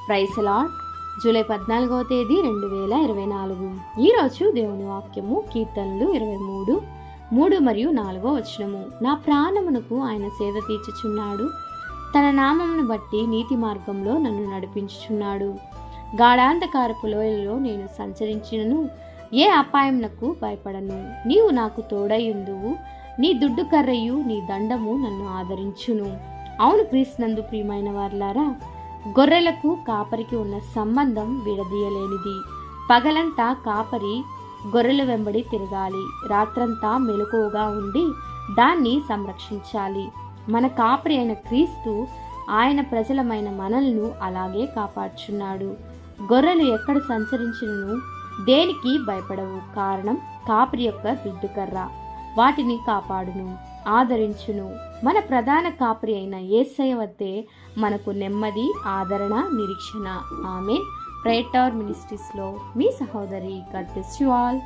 Praise lord. July 14వ తేదీ 2024. ఈరోజు దేవుని వాక్యము కీర్తనలు 23, 3 మరియు 4వ వచనము. నా ప్రాణమునకు ఆయన సేద తీర్చుచున్నాడు, తన నామమును బట్టి నీతి మార్గంలో నన్ను నడిపించుచున్నాడు. గాఢాంధకారపు లోయలలో నేను సంచరించినను ఏ అపాయమునకు భయపడను. నీవు నాకు తోడైయుందువు, నీ దుడ్డు కర్రయు నీ దండము నన్ను ఆదరించును. అవును క్రీస్తునందు ప్రియమైన వారలారా, గొర్రెలకు కాపరికి ఉన్న సంబంధం విడదీయలేనిది. పగలంతా కాపరి గొర్రెల వెంబడి తిరగాలి, రాత్రంతా మెలకువగా ఉండి దాన్ని సంరక్షించాలి. మన కాపరి అయిన క్రీస్తు ఆయన ప్రజలమైన మనల్ని అలాగే కాపాడుచున్నాడు. గొర్రెలు ఎక్కడ సంచరించినను దేనికి భయపడవు, కారణం కాపరి యొక్క దుడ్డుకర్ర వాటిని కాపాడును, ఆదరించును. మన ప్రధాన కాపరి అయిన యేసయ్య వద్దే మనకు నెమ్మది, ఆదరణ, నిరీక్షణ. ఆమేన్. ప్రేయర్ టవర్ మినిస్ట్రీస్లో మీ సహోదరి. God bless you all.